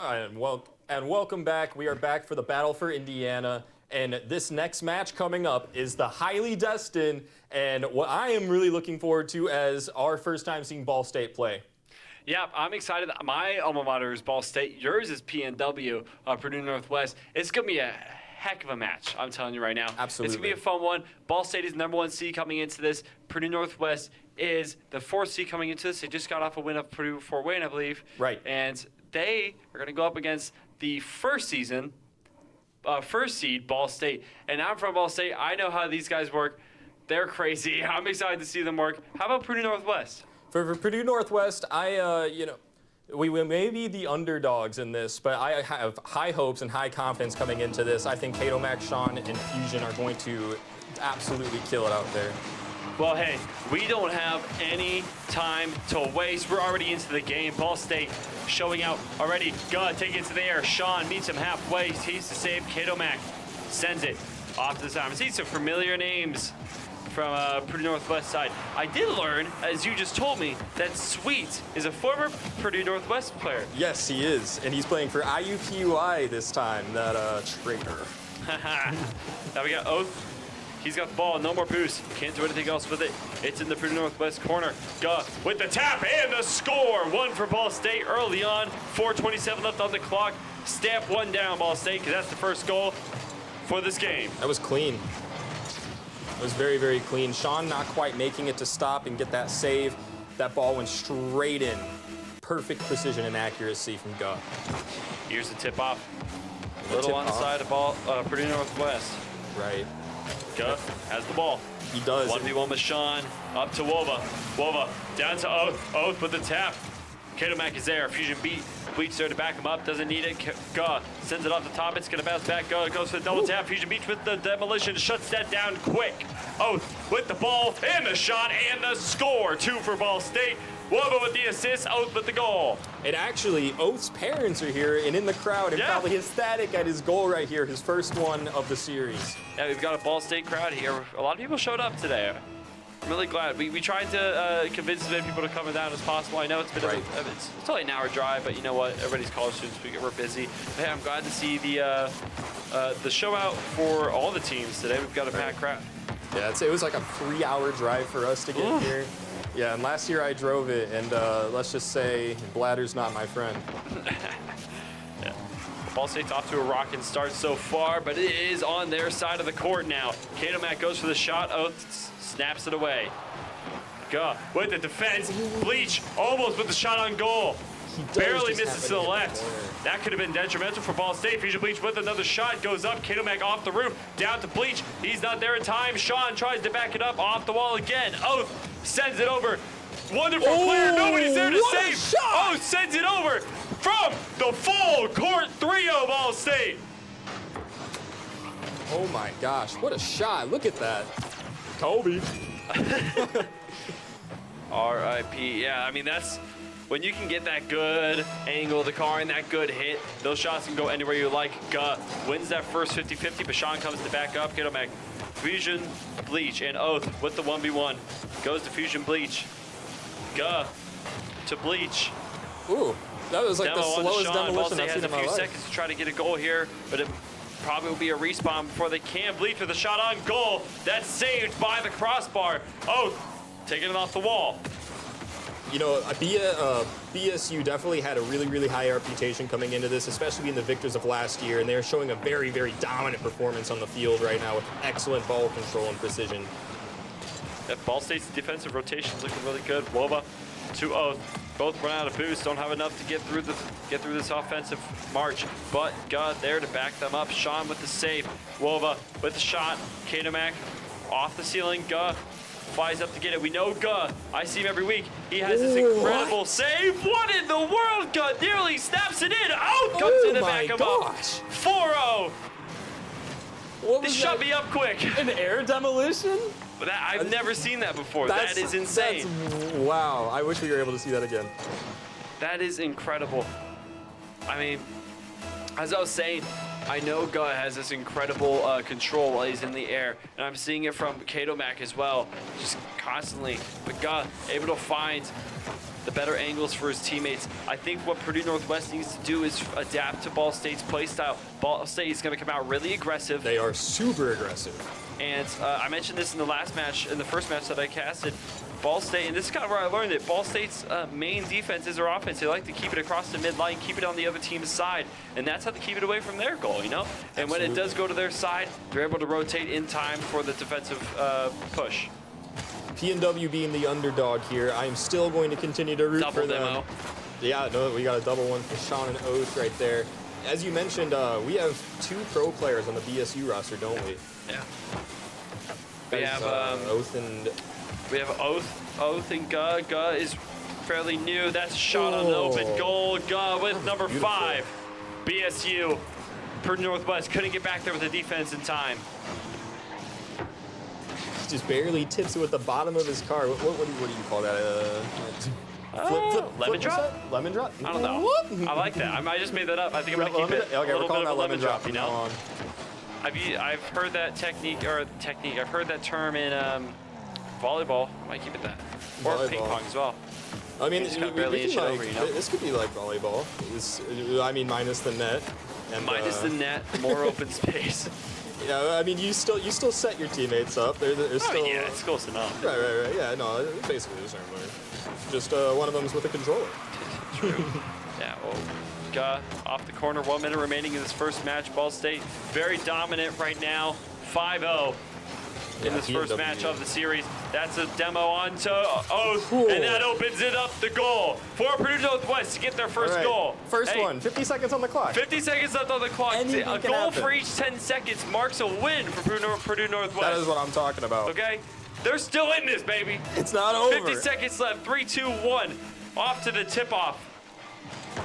And welcome back. We are back for the Battle for Indiana. And this next match coming up is the highly destined and what I am really looking forward to as our first time seeing Ball State play. Yeah, I'm excited. My alma mater is Ball State. Yours is PNW, Purdue Northwest. It's going to be a heck of a match, I'm telling you right now. Absolutely. It's going to be a fun one. Ball State is #1 seed coming into this. Purdue Northwest is the 4th seed coming into this. They just got off a win of Purdue Fort Wayne, I believe. Right. And they are going to go up against the first seed Ball State. And I'm from Ball State. I know how these guys work. They're crazy. I'm excited to see them work. How about Purdue Northwest? For Purdue Northwest, we may be the underdogs in this, but I have high hopes and high confidence coming into this. I think Kato, Mac, Sean, and Fusion are going to absolutely kill it out there. Well, hey, we don't have any time to waste. We're already into the game. Ball State showing out already. Good, take it to the air. Sean meets him halfway. He's to save. Kato Mac sends it off to the side. I'm seeing some familiar names from Purdue Northwest side. I did learn, as you just told me, that Sweet is a former Purdue Northwest player. Yes, he is, and he's playing for IUPUI this time, that traitor. Now we got Oath. He's got the ball, no more boost. Can't do anything else with it. It's in the Purdue Northwest corner. With the tap and the score. One for Ball State early on. 4:27 left on the clock. Stamp one down, Ball State, because that's the first goal for this game. That was clean. It was very, very clean. Sean not quite making it to stop and get that save. That ball went straight in. Perfect precision and accuracy from Guh. Here's the tip-off. A little on the side of Purdue Northwest. Right. Guh has the ball. He does. 1v1 with Sean. Up to Wova. Wova down to Oath. Oath with the tap. Kato Mac is there. Fusion Bleach there to back him up. Doesn't need it. Guh sends it off the top. It's going to bounce back. Guh goes for the double tap. Fusion Beach with the demolition. Shuts that down quick. Oath with the ball and the shot and the score. 2 for Ball State. Wova with the assist. Oath with the goal. And actually, Oath's parents are here and in the crowd and probably ecstatic at his goal right here. His first one of the series. Yeah, we've got a Ball State crowd here. A lot of people showed up today. I'm really glad. We tried to convince as many people to come down as possible. I know it's been it's only an hour drive, but you know what? Everybody's college students. We're busy. Hey, I'm glad to see the show out for all the teams today. We've got a packed crowd. Yeah, it was like a 3-hour drive for us to get here. Yeah, and last year I drove it, and let's just say bladder's not my friend. Yeah. Ball State's off to a rocking start so far, but it is on their side of the court now. Kato Mac goes for the shot. Oath snaps it away. Guh with the defense. Bleach almost with the shot on goal. Barely misses to the left. That could have been detrimental for Ball State. Fusion Bleach with another shot. Goes up. Kato Mac off the roof. Down to Bleach. He's not there in time. Sean tries to back it up. Off the wall again. Oath sends it over. Wonderful player. Nobody's there to save. Oath sends it over from the full court trio, Ball State. Oh my gosh, what a shot. Look at that. Kobe. R.I.P. Yeah, I mean, that's when you can get that good angle of the car and that good hit, those shots can go anywhere you like. Guh wins that first 50-50, but Sean comes to back up. Kato Mac, Fusion, Bleach, and Oath with the 1v1. Goes to Fusion Bleach. Guh to Bleach. Ooh, that was like the slowest demolition I've seen in my life. Has a few life. seconds to try to get a goal here, but it probably will be a respawn before they can. Bleach with a shot on goal. That's saved by the crossbar. Oath taking it off the wall. You know, BSU definitely had a really, really high reputation coming into this, especially being the victors of last year, and they're showing a very, very dominant performance on the field right now with excellent ball control and precision. That Ball State's defensive rotation's looking really good. Wova to Oath. Both run out of boost, don't have enough to get through this offensive march. But Guh there to back them up. Sean with the save. Wova with the shot. Kato Mac off the ceiling. Guh flies up to get it. We know Guh. I see him every week. He has this incredible save. What in the world? Guh nearly snaps it in. Out comes in to back him up. 4-0. This shut me up quick. An air demolition? But I've never seen that before. That is insane. Wow, I wish we were able to see that again. That is incredible. I mean, as I was saying, I know Guh has this incredible control while he's in the air, and I'm seeing it from Kato Mac as well, just constantly. But Guh able to find the better angles for his teammates. I think what Purdue Northwest needs to do is adapt to Ball State's play style. Ball State is going to come out really aggressive. They are super aggressive. And I mentioned this in the last match, in the first match that I casted. Ball State, and this is kind of where I learned it, Ball State's main defense is their offense. They like to keep it across the midline, keep it on the other team's side, and that's how they keep it away from their goal, you know? And when it does go to their side, they're able to rotate in time for the defensive push. PNW being the underdog here, I am still going to continue to root Double for them. demo. Yeah, no, we got a double one for Sean and Oath right there. As you mentioned, we have 2 pro players on the BSU roster, don't we? Yeah. We have Oath and... We have Oath and Guh. Guh is fairly new. That's a shot on the open goal. Guh with number 5. BSU. Purdue Northwest couldn't get back there with the defense in time. Just barely tips it with the bottom of his car. What do you call that? Lemon drop? Percent? Lemon drop? I don't know. I like that. I just made that up. I think I'm gonna keep it a little bit of a lemon drop, you know? I've heard that technique. I've heard that term in volleyball. I might keep it that. Or Volleyball. ping pong as well. I mean, just gotta barely inch it over, you know? This could be like volleyball. I mean, minus the net. And, Minus the net, more open space. Yeah, I mean, you still set your teammates up. They're still. Yeah, it's close enough. Right. Yeah, no, it's basically the same way. Just one of them's with a controller. True. Yeah, well, Guh off the corner, 1 minute remaining in this first match. Ball State very dominant right now, 5-0 in this first match of the series. That's a demo onto Oath, and that opens it up the goal for Purdue Northwest to get their first goal. First one, 50 seconds on the clock. 50 seconds left on the clock. Anything A can goal happen. for each 10 seconds marks a win for Purdue Northwest. That is what I'm talking about. Okay? They're still in this, baby. It's not over. 50 seconds left. 3, 2, 1. Off to the tip-off.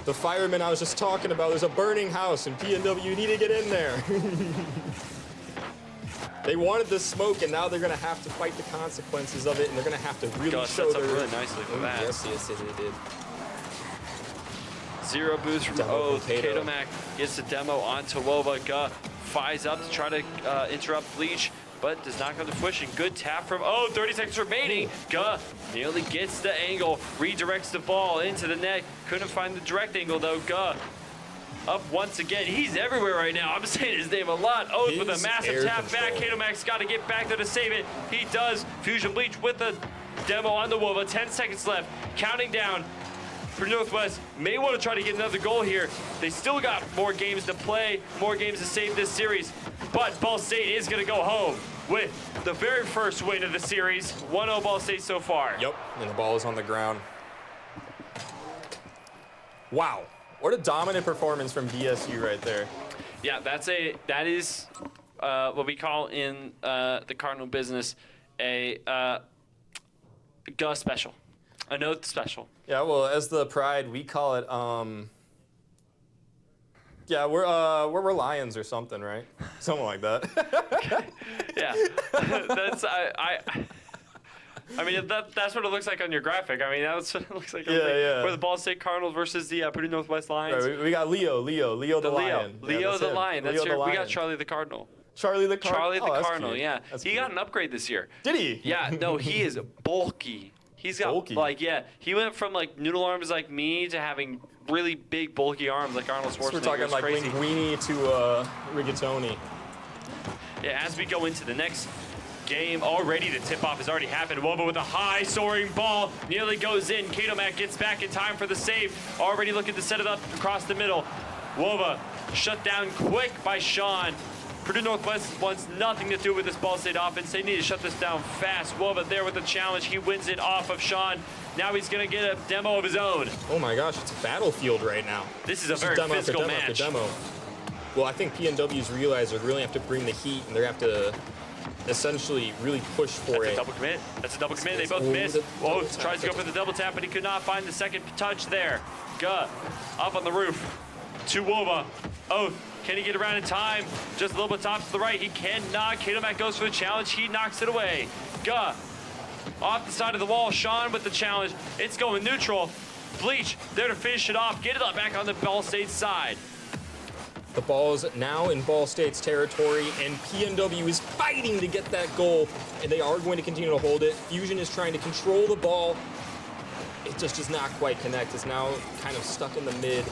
The fireman I was just talking about, there's a burning house, and PNW need to get in there. They wanted the smoke, and now they're going to have to fight the consequences of it, and they're going to have to really show their... really nicely for that. Yes, it did. 0 boost from Demo Oath. potato. Katomac gets the demo onto Wova. Guh fires up to try to interrupt Bleach, but does not come to fruition. Good tap from Oath. 30 seconds remaining. Guh nearly gets the angle, redirects the ball into the net. Couldn't find the direct angle though. Guh up once again. He's everywhere right now. I'm saying his name a lot. Oath with a massive tap back. Katomac's got to get back there to save it. He does. Fusion Bleach with the demo on the Wova. 10 seconds left. Counting down. For Northwest, may want to try to get another goal here. They still got more games to play, more games to save this series. But Ball State is going to go home with the very first win of the series. 1-0 Ball State so far. Yep, and the ball is on the ground. Wow, what a dominant performance from BSU right there. Yeah, that is what we call in the Cardinal business a Guh special, a note special. Yeah, well, as the Pride, we call it, yeah, we're Lions or something, right? Something like that. Yeah, that's I mean that's what it looks like on your graphic. I mean that's what it looks like. Yeah. For the Ball State Cardinals versus the Purdue Northwest Lions. Right, we got Leo the Lion. Leo the Lion. That's Leo the we got Lion. Charlie the Cardinal. Charlie the Cardinal, cute. yeah. That's He cute. got an upgrade this year. Did he? Yeah, no, he is bulky. He's got Bulky. he went from like noodle arms like me to having really big bulky arms like Arnold Schwarzenegger. We're talking It's like crazy. linguini to rigatoni. Yeah, as we go into the next game, already the tip-off has already happened. Wova with a high soaring ball, nearly goes in. Katomac gets back in time for the save. Already looking to set it up across the middle. Wova shut down quick by Sean. Purdue Northwest wants nothing to do with this Ball State offense. They need to shut this down fast. Wova there with the challenge. He wins it off of Sean. Now he's going to get a demo of his own. Oh my gosh, it's a battlefield right now. This is a very demo physical after demo match. After demo. Well, I think PNW's realized they're really have to bring the heat, and they're going to have to essentially really push for That's it. a double commit. That's a double commit. They both Oh, miss. the Whoa, double tap. tries to go for the double tap, but he could not find the second touch there. Guh up on the roof to Wova. Oh, can he get around in time? Just a little bit top to the right. He cannot. Katomac goes for the challenge. He knocks it away. Guh off the side of the wall. Sean with the challenge. It's going neutral. Bleach there to finish it off. Get it up back on the Ball State side. The ball is now in Ball State's territory, and PNW is fighting to get that goal, and they are going to continue to hold it. Fusion is trying to control the ball. just does not quite connect. Is now kind of stuck in the mid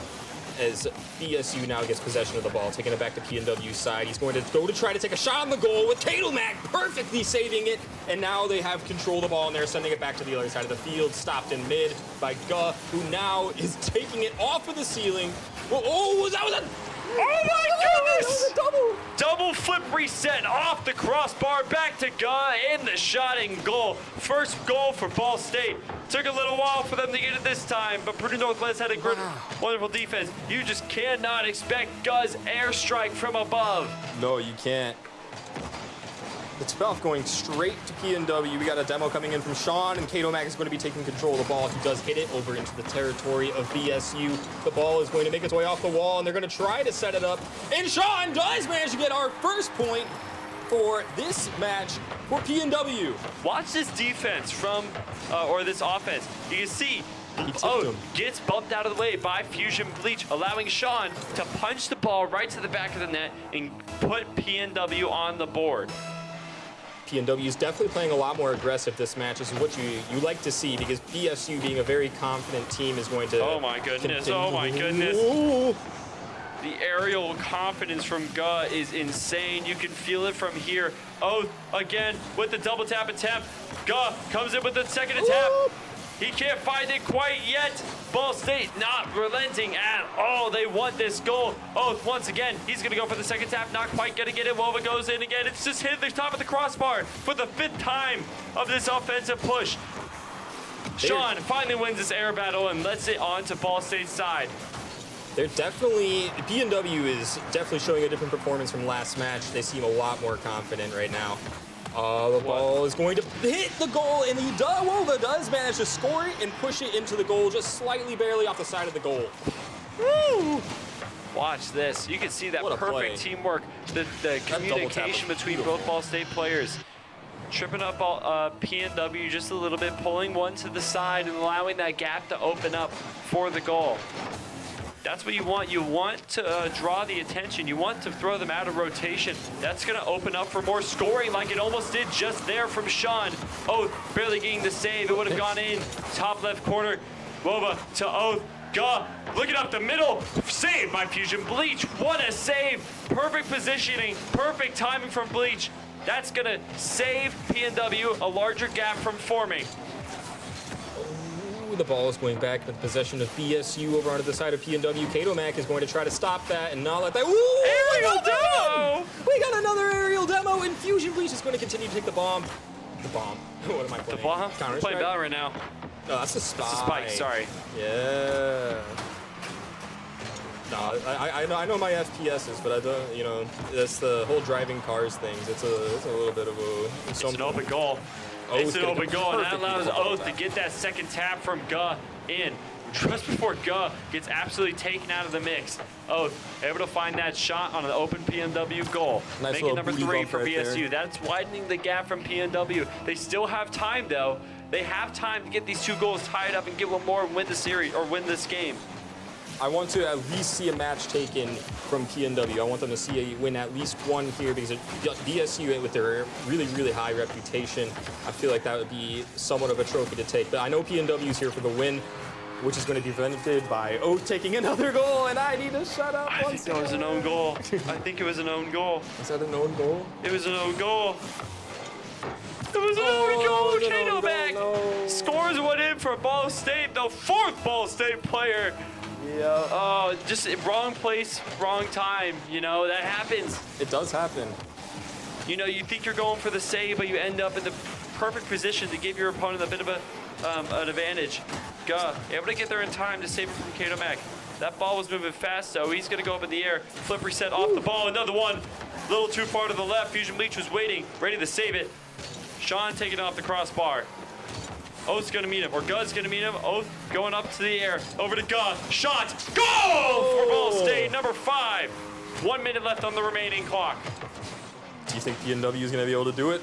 as BSU now gets possession of the ball, taking it back to PNW's side. He's going to go to try to take a shot on the goal with Mac perfectly saving it. And now they have control of the ball and they're sending it back to the other side of the field. Stopped in mid by Guh, who now is taking it off of the ceiling. Oh, that was a... Oh my goodness! Double flip reset off the crossbar, back to Guh in the shot and goal. First goal for Ball State. Took a little while for them to get it this time, but Purdue Northwest had a good, wonderful defense. You just cannot expect Guh's airstrike from above. No, you can't. The tip-off going straight to PNW. We got a demo coming in from Sean, and Mac is going to be taking control of the ball. He does hit it over into the territory of BSU. The ball is going to make its way off the wall, and they're going to try to set it up. And Sean does manage to get our first point for this match for PNW. Watch this defense from, or this offense. You can see, gets bumped out of the way by Fusion Bleach, allowing Sean to punch the ball right to the back of the net and put PNW on the board. PNW is definitely playing a lot more aggressive this match. This is what you like to see, because BSU, being a very confident team, is going to... Oh my goodness, continue. Oh my goodness. Ooh. The aerial confidence from Guh is insane. You can feel it from here. Oath again with the double tap attempt. Guh comes in with the second attempt. Ooh. He can't find it quite yet. Ball State not relenting at all. They want this goal. Oath once again. He's going to go for the second tap. Not quite going to get it. Wova goes in again. It's just hit the top of the crossbar for the 5th time of this offensive push. Sean finally wins this air battle and lets it on to Ball State's side. They're definitely... PNW is definitely showing a different performance from last match. They seem a lot more confident right now. The ball is going to hit the goal, and Wova does manage to score it and push it into the goal, just slightly barely off the side of the goal. Woo! Watch this. You can see that perfect teamwork, the communication between both Ball State players. Tripping up PNW just a little bit, pulling one to the side and allowing that gap to open up for the goal. That's what you want. You want to draw the attention. You want to throw them out of rotation. That's going to open up for more scoring, like it almost did just there from Sean. Oath barely getting the save. It would have gone in. Top left corner. Wova to Oath. Guh looking up the middle. Saved by Fusion Bleach. What a save. Perfect positioning. Perfect timing from Bleach. That's going to save PNW a larger gap from forming. The ball is going back in possession of BSU over onto the side of PNW. Mac is going to try to stop that and not let that... Ooh, aerial demo! We got another aerial demo, and Fusion Bleach is going to continue to take the bomb. The bomb. What am I playing? The bomb? I'm playing Bell right now. No, that's a spike. That's a spike, sorry. Yeah. No, I know my FPSs, but I don't, you know, that's the whole driving cars things. It's a little bit of a... It's an open goal. It's an open goal, and that allows Oath to get that second tap from Guh in. Just before Guh gets absolutely taken out of the mix. Oath able to find that shot on an open PNW goal. Nice. Make it number 3 for BSU. That's widening the gap from PNW. They still have time, though. They have time to get these 2 goals tied up and get one more and win the series, or win this game. I want to at least see a match taken from PNW. I want them to win at least one here, because BSU, with their really, really high reputation, I feel like that would be somewhat of a trophy to take. But I know PNW is here for the win, which is going to be prevented by Oath taking another goal, and I need to shut up. I think that was an own goal. I think it was an own goal. Is that an own goal? It was an own goal. It was an own goal. Mac scores one in for Ball State, the 4th Ball State player. Yeah. Oh, just wrong place, wrong time. You know, that happens. It does happen. You know, you think you're going for the save, but you end up in the perfect position to give your opponent a bit of an advantage. Guh, able to get there in time to save it from Mac. That ball was moving fast, so he's going to go up in the air. Flip reset off the ball. Another one. A little too far to the left. Fusion Bleach was waiting, ready to save it. Sean taking off the crossbar. Oath's gonna meet him, or Guh's gonna meet him. Oath going up to the air, over to Guh. Shot, goal for Ball State, number 5. 1 minute left on the remaining clock. Do you think PNW is gonna be able to do it?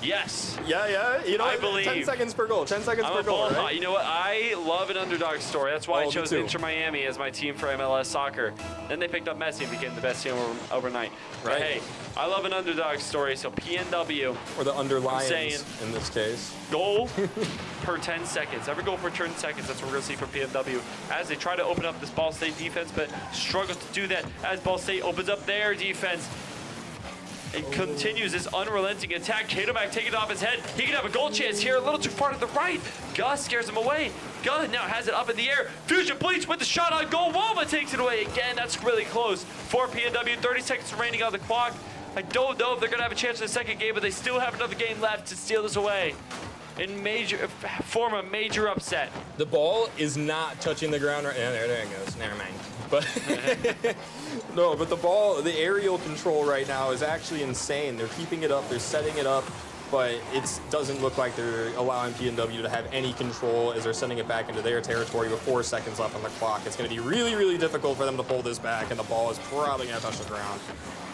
Yes. Yeah. You know, I what? believe. 10 seconds per goal. 10 seconds I'm per a goal. ball hot. Right? You know what? I love an underdog story. That's why I me chose too. Inter Miami as my team for MLS soccer. Then they picked up Messi and became the best team overnight. But Right. hey, I love an underdog story. So PNW, Or the underlying saying- in this case. goal per 10 seconds. Every goal per 10 seconds. That's what we're going to see from PNW as they try to open up this Ball State defense, but struggle to do that as Ball State opens up their defense. It continues this unrelenting attack. Kadomak taking it off his head. He can have a goal chance here, a little too far to the right. Gus scares him away. Gus now has it up in the air. Fusion Bleach with the shot on goal. Woma takes it away again. That's really close for PNW. 30 seconds remaining on the clock. I don't know if they're going to have a chance in the second game, but they still have another game left to steal this away and form a major upset. The ball is not touching the ground right now. There it goes. Never mind. But no, but the ball, the aerial control right now is actually insane. They're keeping it up. They're setting it up. But it doesn't look like they're allowing PNW to have any control as they're sending it back into their territory with 4 seconds left on the clock. It's going to be really, really difficult for them to pull this back, and the ball is probably going to touch the ground.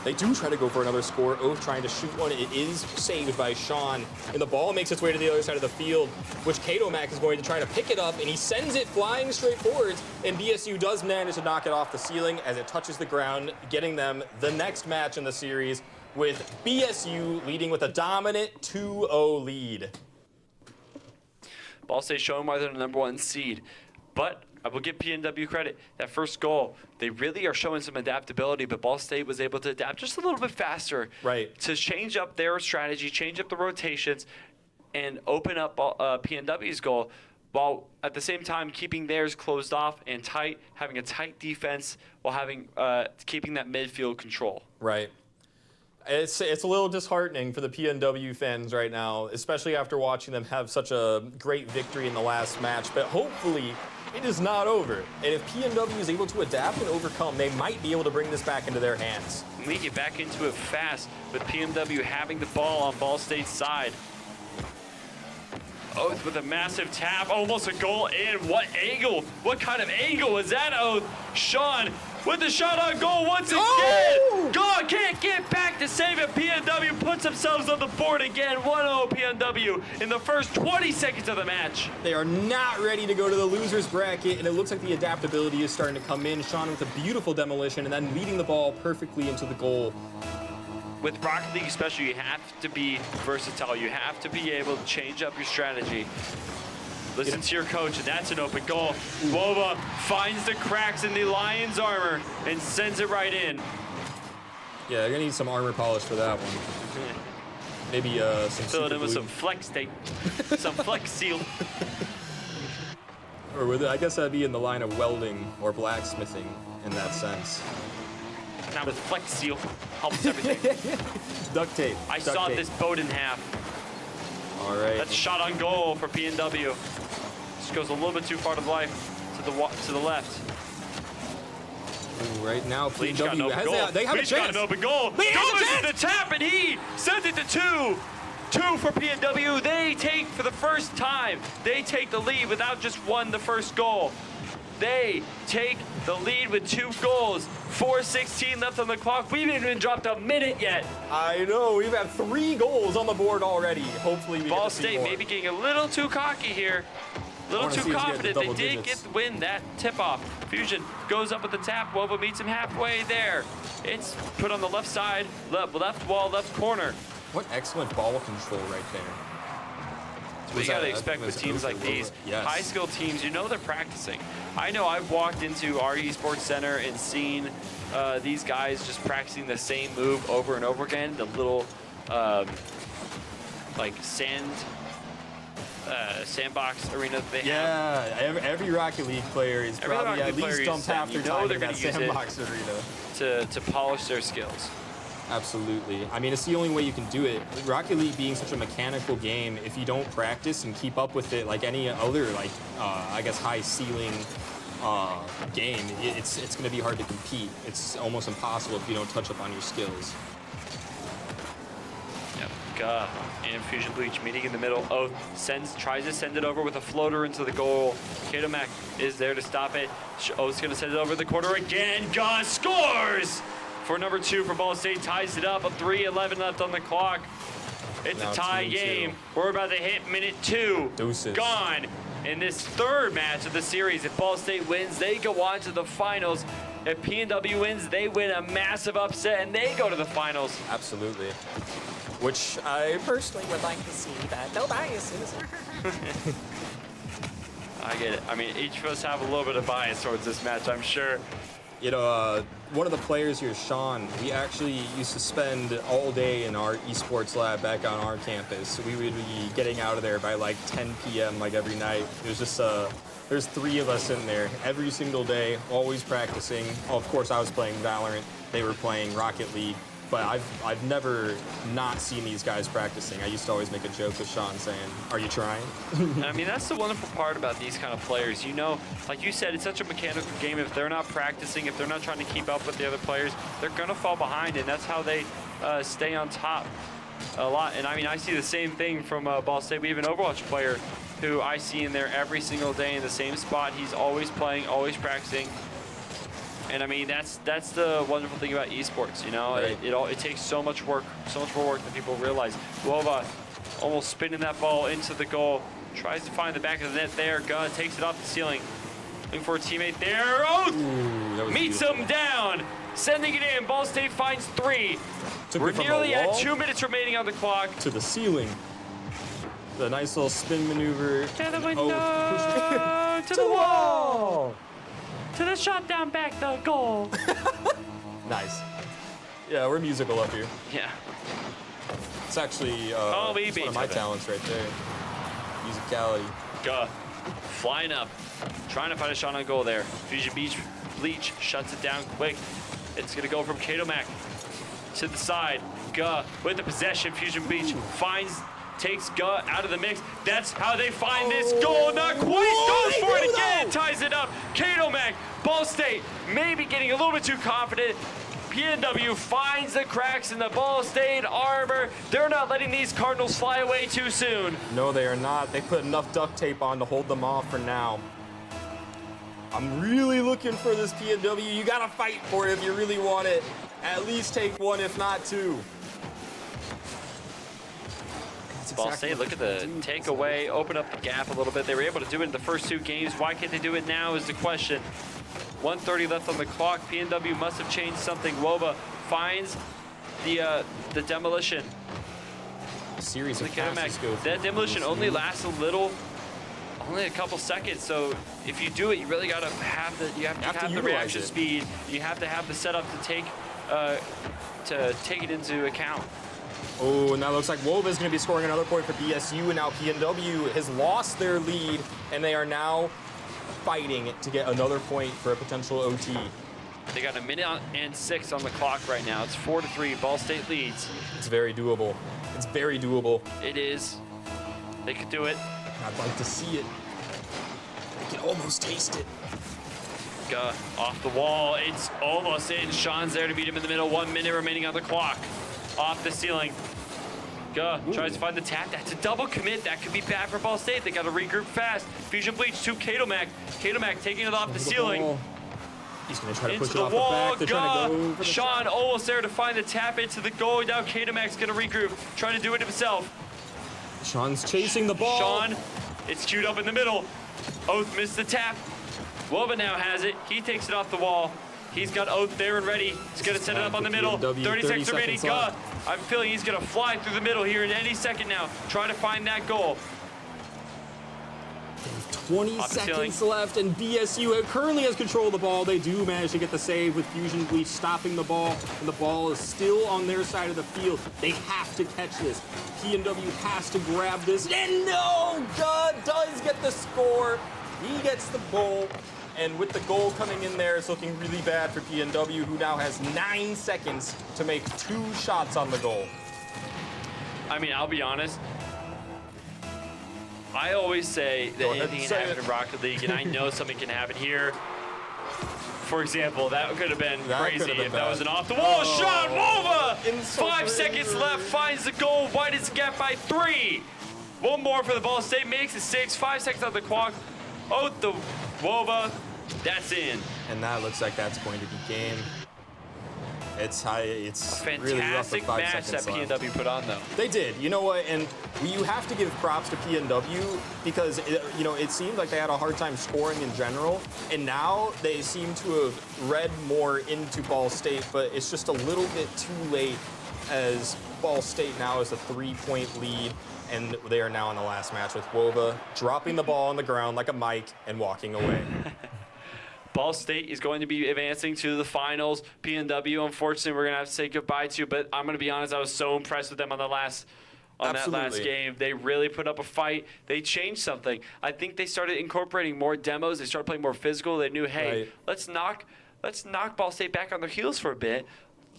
They do try to go for another score. Oath trying to shoot one. It is saved by Sean, and the ball makes its way to the other side of the field, which Kadomak is going to try to pick it up, and he sends it flying straight forwards, and BSU does manage to knock it off the ceiling as it touches the ground, getting them the next match in the series, with BSU leading with a dominant 2-0 lead. Ball State showing why they're the #1 seed, but I will give PNW credit. That first goal, they really are showing some adaptability, but Ball State was able to adapt just a little bit faster to change up their strategy, change up the rotations, and open up PNW's goal, while at the same time keeping theirs closed off and tight, having a tight defense while having keeping that midfield control. Right. It's a little disheartening for the PNW fans right now, especially after watching them have such a great victory in the last match. But hopefully, it is not over. And if PNW is able to adapt and overcome, they might be able to bring this back into their hands. We get back into it fast with PNW having the ball on Ball State's side. Oath with a massive tap, almost a goal in. What angle? What kind of angle was that, Oath? Sean with the shot on goal once again. Oh! God can't get back to save it. PNW puts themselves on the board again. 1-0 PNW in the first 20 seconds of the match. They are not ready to go to the loser's bracket, and it looks like the adaptability is starting to come in. Sean with a beautiful demolition and then leading the ball perfectly into the goal. With Rocket League especially, you have to be versatile. You have to be able to change up your strategy. Listen to your coach, and that's an open goal. Wova finds the cracks in the Lions armor and sends it right in. Yeah, they're gonna need some armor polish for that one. Maybe some Fill it super in with glue. some flex tape, some flex seal. Or with it, I guess that'd be in the line of welding or blacksmithing in that sense. Now with flex seal, helps everything. Duct tape. I duct sawed tape. this boat in half. All right. That's shot on goal for PNW. Just goes a little bit too far to the left. Ooh, right now, Bleach got an PNW open has goal. they have Bleach a got chance. an open goal. They have a Gomez chance. with the tap, and he sends it to 2. 2 for PNW. They take, for the first time, they take the lead without just the first goal. They take the lead with 2 goals. 4:16 left on the clock. We haven't even dropped a minute yet. I know, we've had 3 goals on the board already. Hopefully we Ball get to see State more. maybe getting a little too cocky here. A little wanna too see us get confident. to They double did digits. win that tip-off. Fusion goes up with the tap. Wova meets him halfway there. It's put on the left side, left wall, left corner. What excellent ball control right there. We Was got to that- expect was with teams like Oath or these, Wova? Yes. high-skill teams, you know they're practicing. I know I've walked into our Esports Center and seen these guys just practicing the same move over and over again, the little like sandbox arena that they have. Yeah, every Rocket League player is Every probably Rocket at League least player dumped uses that. half their You know time they're in that gonna use it. sandbox arena. To polish their skills. Absolutely. I mean, it's the only way you can do it. Rocket League being such a mechanical game, if you don't practice and keep up with it like any other, like, I guess, high ceiling game, it's going to be hard to compete. It's almost impossible if you don't touch up on your skills. Yep. Gah and Fusion Bleach meeting in the middle. Oath tries to send it over with a floater into the goal. Kadomak is there to stop it. Oath's going to send it over the corner again. Gah scores! For number 2 for Ball State, ties it up. 3:11 left on the clock. It's Now a tie 2-2. game. We're about to hit minute 2. Deuces. Gone in this third match of the series. If Ball State wins, they go on to the finals. If PNW wins, they win a massive upset and they go to the finals. Absolutely. Which I personally would like to see, but no biases. I get it. I mean, each of us have a little bit of bias towards this match, I'm sure. You know, one of the players here, Sean, we actually used to spend all day in our esports lab back on our campus. We would be getting out of there by like 10 p.m. like every night. It was just, there's 3 of us in there every single day, always practicing. Of course, I was playing Valorant. They were playing Rocket League. But I've never not seen these guys practicing. I used to always make a joke with Sean saying, "Are you trying?" I mean, that's the wonderful part about these kind of players. You know, like you said, it's such a mechanical game. If they're not practicing, if they're not trying to keep up with the other players, they're gonna fall behind, and that's how they stay on top a lot. And I mean, I see the same thing from Ball State. We have an Overwatch player who I see in there every single day in the same spot. He's always playing, always practicing. And I mean, that's the wonderful thing about esports, you know? Right. It takes so much work, so much more work than people realize. Wova almost spinning that ball into the goal, tries to find the back of the net there. Gunn takes it off the ceiling, looking for a teammate there. Oh, meets him down, sending it in. Ball State finds 3. We're nearly at 2 minutes remaining on the clock. To the ceiling. The nice little spin maneuver. To the window, to the wall. To the shot down back, the goal. Nice. Yeah, we're musical up here. Yeah. It's actually it's one of my talents right there. Musicality. Guh. Flying up. Trying to find a shot on goal there. Fusion Bleach shuts it down quick. It's going to go from Katomac to the side. Guh with the possession. Fusion Bleach takes Guh out of the mix. That's how they find this goal. Not quite. Goes for it again. Ties it up. Katomac. Ball State maybe getting a little bit too confident. PNW finds the cracks in the Ball State armor. They're not letting these Cardinals fly away too soon. No, they are not. They put enough duct tape on to hold them off for now. I'm really looking for this PNW. You gotta fight for it if you really want it. At least take 1, if not 2. Ball State, look at the takeaway, open up the gap a little bit. They were able to do it in the first 2 games. Why can't they do it now is the question. 1:30 left on the clock. PNW must have changed something. Woba finds the demolition. A series of passes go through. That demolition only lasts only a couple seconds. So if you do it, you really gotta have the reaction speed. You have to have the setup to take it into account. Oh, and that looks like Wova is going to be scoring another point for BSU, and now PNW has lost their lead, and they are now fighting to get another point for a potential OT. They got 1:06 on the clock right now. It's 4-3. Ball State leads. It's very doable. It's very doable. It is. They could do it. I'd like to see it. I can almost taste it. Off the wall. It's almost in. Sean's there to beat him in the middle. 1 minute remaining on the clock. Off the ceiling. Tries to find the tap. That's a double commit. That could be bad for Ball State. They got to regroup fast. Fusion Bleach to Katomac. Katomac taking it off the ceiling. He's going to try to into push it the off wall. the back. They're trying to go over Sean almost there to find the tap into the goal. Now Katomac's going to regroup. Trying to do it himself. Sean's chasing the ball. Sean, it's queued up in the middle. Oath missed the tap. Woba now has it. He takes it off the wall. He's got Oath there and ready. He's going to set it up on the middle. 30 seconds remaining. I'm feeling he's going to fly through the middle here in any second now. Try to find that goal. 20 seconds left, and BSU currently has control of the ball. They do manage to get the save with Fusion Bleach stopping the ball, and the ball is still on their side of the field. They have to catch this. PNW has to grab this, and no! God does get the score. He gets the goal. And with the goal coming in there, it's looking really bad for PNW, who now has 9 seconds to make 2 shots on the goal. I mean, I'll be honest. I always say that anything can happen in Rocket League, and I know something can happen here. For example, that could have been crazy if that was an off-the-wall shot. Wova! 5 seconds left, finds the goal, widens the gap by 3. 1 more for the Ball State, makes it 6. 5 seconds on the clock. Oath the Wova, that's in. And that looks like that's going to be game. It's high. It's really rough for Fantastic 5 match that seconds left. PNW put on, though. They did. You know what? And you have to give props to PNW because it seemed like they had a hard time scoring in general, and now they seem to have read more into Ball State, but it's just a little bit too late as Ball State now has a 3-point lead, and they are now in the last match with Wova dropping the ball on the ground like a mic and walking away. Ball State is going to be advancing to the finals. PNW, unfortunately, we're going to have to say goodbye to, but I'm going to be honest, I was so impressed with them on that last game. They really put up a fight. They changed something. I think they started incorporating more demos. They started playing more physical. They knew, hey, let's knock Ball State back on their heels for a bit.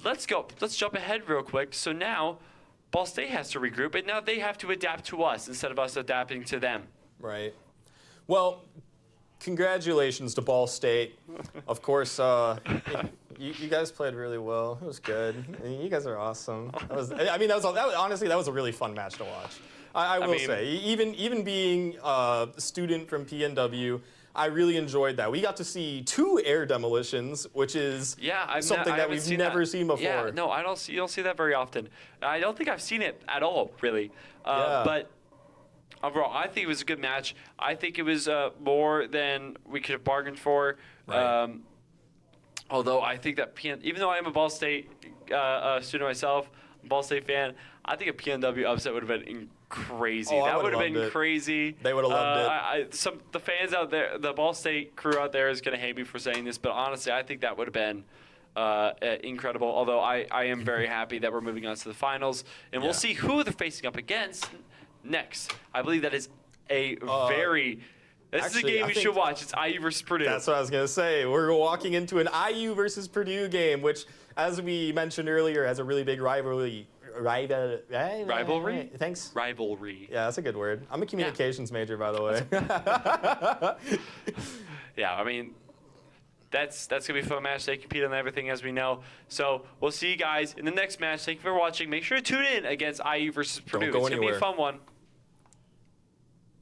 Let's jump ahead real quick. So now Ball State has to regroup, and now they have to adapt to us instead of us adapting to them. Right. Well, congratulations to Ball State. Of course, you guys played really well. It was good. You guys are awesome. Honestly, that was a really fun match to watch. I will say, even being a student from PNW, I really enjoyed that. We got to see 2 air demolitions, which is something that we've never seen before. Yeah, no, you don't see that very often. I don't think I've seen it at all, really. But overall, I think it was a good match. I think it was more than we could have bargained for. Right. Although I think that even though I am a Ball State student myself, Ball State fan, I think a PNW upset would have been crazy. Oh, that would have been crazy. They would have loved it. The fans out there, the Ball State crew out there is going to hate me for saying this, but honestly, I think that would have been incredible. Although I am very happy that we're moving on to the finals, and we'll see who they're facing up against next. I believe that is a This is a game we should watch. It's IU versus Purdue. That's what I was going to say. We're walking into an IU versus Purdue game, which, as we mentioned earlier, has a really big rivalry. Rivalry? Thanks. Rivalry. Yeah, that's a good word. I'm a communications major, by the way. Yeah, I mean, that's going to be a fun match. They compete on everything, as we know. So we'll see you guys in the next match. Thank you for watching. Make sure to tune in against IU versus Purdue. It's going to be a fun one.